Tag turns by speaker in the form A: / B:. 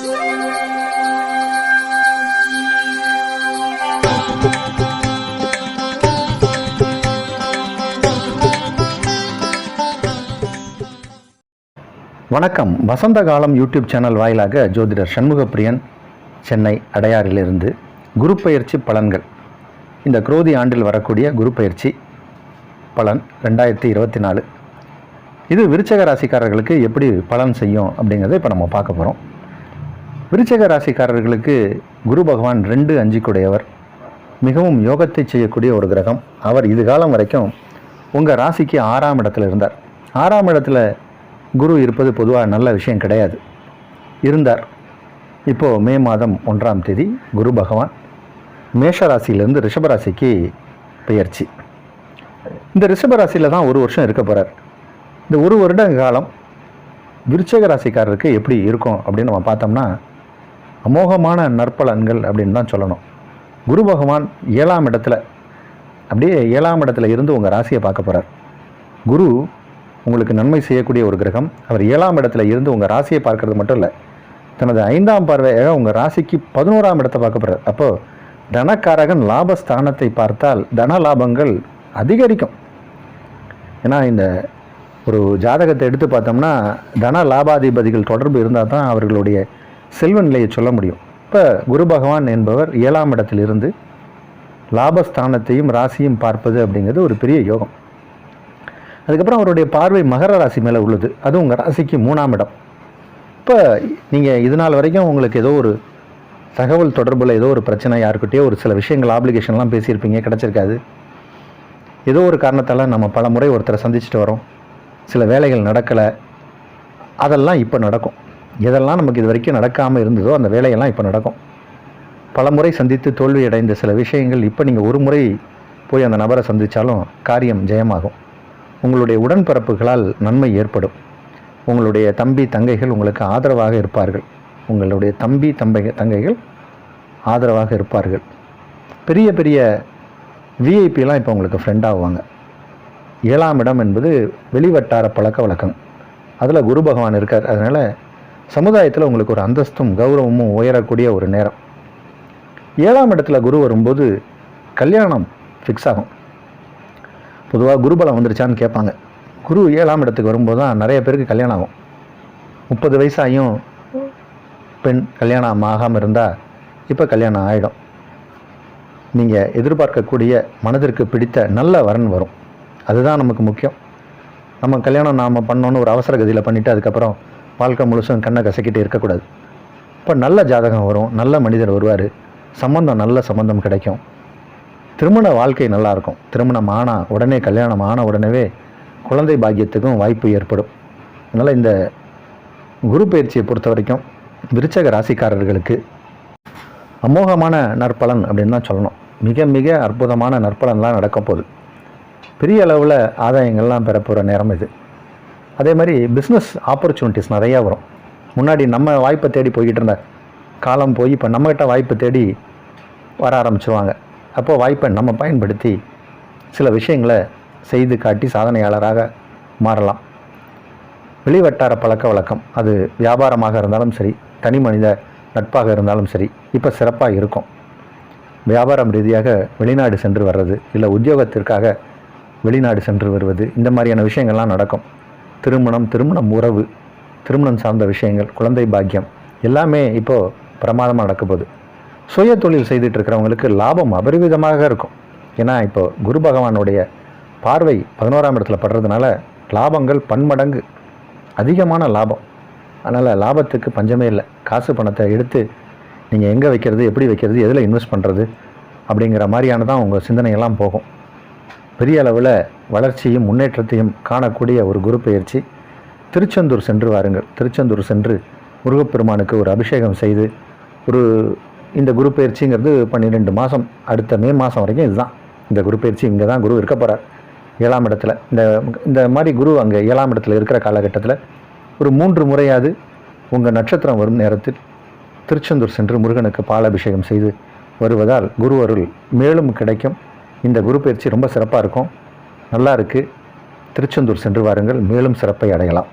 A: வணக்கம். வசந்த காலம் YouTube channel வாயிலாக ஜோதிடர் சண்முகப்பிரியன், சென்னை அடையாறிலிருந்து. குரு பயிற்சி பலன்கள். இந்த குரோதி ஆண்டில் வரக்கூடிய குரு பயிற்சி பலன் 2024. இது விருச்சக ராசிக்காரர்களுக்கு எப்படி பலன் செய்யும் அப்படிங்கிறத இப்போ நம்ம பார்க்க போகிறோம். விருச்சக ராசிக்காரர்களுக்கு குரு பகவான் 2-5 கூடையவர், மிகவும் யோகத்தை செய்யக்கூடிய ஒரு கிரகம். அவர் இது காலம் வரைக்கும் உங்கள் ராசிக்கு 6ஆம் இடத்துல இருந்தார். 6ஆம் இடத்துல குரு இருப்பது பொதுவாக நல்ல விஷயம் கிடையாது. இருந்தார். இப்போது மே மாதம் 1ஆம் தேதி குரு பகவான் மேஷராசியிலேருந்து ரிஷபராசிக்கு பெயர்ச்சி. இந்த ரிஷபராசியில் தான் ஒரு வருஷம் இருக்க போகிறார். இந்த ஒரு வருட காலம் விருச்சக ராசிக்காரருக்கு எப்படி இருக்கும் அப்படின்னு நம்ம பார்த்தோம்னா அமோகமான நற்பலன்கள் அப்படின்னு தான் சொல்லணும். குரு பகவான் 7ஆம் இடத்துல, அப்படியே 7ஆம் இடத்துல இருந்து உங்கள் ராசியை பார்க்க போகிறார். குரு உங்களுக்கு நன்மை செய்யக்கூடிய ஒரு கிரகம். அவர் 7ஆம் இடத்துல இருந்து உங்கள் ராசியை பார்க்கறது மட்டும் இல்லை, தனது 5ஆம் பார்வையாக உங்கள் ராசிக்கு 11ஆம் இடத்தை பார்க்க போகிறார். அப்போது தனக்காரகன் லாபஸ்தானத்தை பார்த்தால் தன லாபங்கள் அதிகரிக்கும். ஏன்னா இந்த ஒரு ஜாதகத்தை எடுத்து பார்த்தோம்னா தன லாபாதிபதிகள் தொடர்பு இருந்தால் தான் அவர்களுடைய செல்வ நிலையை சொல்ல முடியும். இப்போ குரு பகவான் என்பவர் 7ஆம் இடத்திலிருந்து லாபஸ்தானத்தையும் ராசியும் பார்ப்பது அப்படிங்கிறது ஒரு பெரிய யோகம். அதுக்கப்புறம் அவருடைய பார்வை மகர ராசி மேலே உள்ளது. அது உங்கள் ராசிக்கு 3ஆம் இடம். இப்போ நீங்கள் இது நாள் வரைக்கும் உங்களுக்கு ஏதோ ஒரு தகவல் தொடர்பில் ஏதோ ஒரு பிரச்சனை, யாருக்கிட்டேயோ ஒரு சில விஷயங்கள் ஆப்ளிகேஷன்லாம் பேசியிருப்பீங்க, கிடச்சிருக்காது. ஏதோ ஒரு காரணத்தால் நம்ம பல முறை ஒருத்தரை சந்திச்சுட்டு வரோம், சில வேலைகள் நடக்கலை. அதெல்லாம் இப்போ நடக்கும். எதெல்லாம் நமக்கு இது வரைக்கும் நடக்காமல் இருந்ததோ அந்த வேலையெல்லாம் இப்போ நடக்கும். பல முறை சந்தித்து தோல்வி அடைந்த சில விஷயங்கள் இப்போ நீங்கள் ஒரு முறை போய் அந்த நபரை சந்தித்தாலும் காரியம் ஜெயமாகும். உங்களுடைய உடன்பிறப்புகளால் நன்மை ஏற்படும். உங்களுடைய தம்பி தங்கைகள் உங்களுக்கு ஆதரவாக இருப்பார்கள். உங்களுடைய தம்பி தங்கைகள் ஆதரவாக இருப்பார்கள். பெரிய பெரிய விஐபிலாம் இப்போ உங்களுக்கு ஃப்ரெண்ட் ஆகுவாங்க. 7ஆம் இடம் என்பது வெளிவட்டார பழக்க வழக்கம். அதில் குரு பகவான் இருக்கார். அதனால் சமுதாயத்தில் உங்களுக்கு ஒரு அந்தஸ்தும் கௌரவமும் உயரக்கூடிய ஒரு நேரம். 7ஆம் இடத்துல குரு வரும்போது கல்யாணம் ஃபிக்ஸ் ஆகும். பொதுவாக குருபலம் வந்துருச்சான்னு கேட்பாங்க. குரு 7ஆம் இடத்துக்கு வரும்போது தான் நிறைய பேருக்கு கல்யாணம் ஆகும். 30 வயசாகியும் பெண் கல்யாணம் ஆகாமல் இருந்தால் இப்போ கல்யாணம் ஆகிடும். நீங்கள் எதிர்பார்க்கக்கூடிய மனதிற்கு பிடித்த நல்ல வரன் வரும். அதுதான் நமக்கு முக்கியம். நம்ம கல்யாணம் நாம் பண்ணோன்னு ஒரு அவசர கதியில் பண்ணிவிட்டு அதுக்கப்புறம் வாழ்க்கை முழுசும் கண்ணை கசக்கிட்டு இருக்கக்கூடாது. இப்போ நல்ல ஜாதகம் வரும், நல்ல மனிதர் வருவார், சம்பந்தம் நல்ல சம்பந்தம் கிடைக்கும், திருமண வாழ்க்கை நல்லாயிருக்கும். திருமணம் ஆனால் உடனே, கல்யாணம் ஆன உடனே குழந்தை பாக்கியத்துக்கும் வாய்ப்பு ஏற்படும். அதனால் இந்த குரு பயிற்சியை பொறுத்த வரைக்கும் விருச்சக ராசிக்காரர்களுக்கு அமோகமான நற்பலன் அப்படின்னு தான் சொல்லணும். மிக மிக அற்புதமான நற்பலன்லாம் நடக்க போகுது. பெரிய அளவில் ஆதாயங்கள்லாம் பெறப்போகிற நேரம் இது. அதே மாதிரி பிஸ்னஸ் ஆப்பர்ச்சுனிட்டிஸ் நிறையா வரும். முன்னாடி நம்ம வாய்ப்பை தேடி போய்கிட்டு இருந்த காலம் போய் இப்போ நம்மகிட்ட வாய்ப்பை தேடி வர ஆரம்பிச்சிருவாங்க. அப்போது வாய்ப்பை நம்ம பயன்படுத்தி சில விஷயங்களை செய்து காட்டி சாதனையாளராக மாறலாம். வெளிவட்டார பழக்க வழக்கம், அது வியாபாரமாக இருந்தாலும் சரி, தனி மனித நட்பாக இருந்தாலும் சரி, இப்போ சிறப்பாக இருக்கும். வியாபாரம் ரீதியாக வெளிநாடு சென்று வர்றது, இல்லை உத்தியோகத்திற்காக வெளிநாடு சென்று வருவது, இந்த மாதிரியான விஷயங்கள்லாம் நடக்கும். திருமணம் உறவு, திருமணம் சார்ந்த விஷயங்கள், குழந்தை பாக்கியம் எல்லாமே இப்போது பிரமாதமாக நடக்க போகுது. சுய தொழில் செய்துட்டு இருக்கிறவங்களுக்கு லாபம் அபரிவிதமாக இருக்கும். ஏன்னா இப்போ குரு பகவானுடைய பார்வை 11ஆம் இடத்துல படுறதுனால லாபங்கள் பன்மடங்கு அதிகமான லாபம். அதனால் லாபத்துக்கு பஞ்சமே இல்லை. காசு பணத்தை எடுத்து நீங்கள் எங்கே வைக்கிறது, எப்படி வைக்கிறது, எதில் இன்வெஸ்ட் பண்ணுறது அப்படிங்கிற மாதிரியானதான் உங்கள் சிந்தனையெல்லாம் போகும். பெரிய அளவில் வளர்ச்சியும் முன்னேற்றத்தையும் காணக்கூடிய ஒரு குரு பயிற்சி. திருச்செந்தூர் சென்று வாருங்கள். திருச்செந்தூர் சென்று முருகப்பெருமானுக்கு ஒரு அபிஷேகம் செய்து, இந்த குரு பயிற்சிங்கிறது 12 மாதம், அடுத்த மே மாதம் வரைக்கும் இதுதான் இந்த குரு பயிற்சி. இங்கே தான் குரு இருக்க போகிறார் 7ஆம் இடத்துல. இந்த மாதிரி குரு அங்கே 7ஆம் இடத்துல இருக்கிற காலகட்டத்தில் ஒரு 3 முறையாவது உங்கள் நட்சத்திரம் வரும் நேரத்தில் திருச்செந்தூர் சென்று முருகனுக்கு பாலாபிஷேகம் செய்து வருவதால் குரு அருள் மேலும் கிடைக்கும். இந்த குரு பயிற்சி ரொம்ப சிறப்பாக இருக்கும். நல்லா இருக்குது. திருச்செந்தூர் சென்று வாருங்கள், மேலும் சிறப்பை அடையலாம்.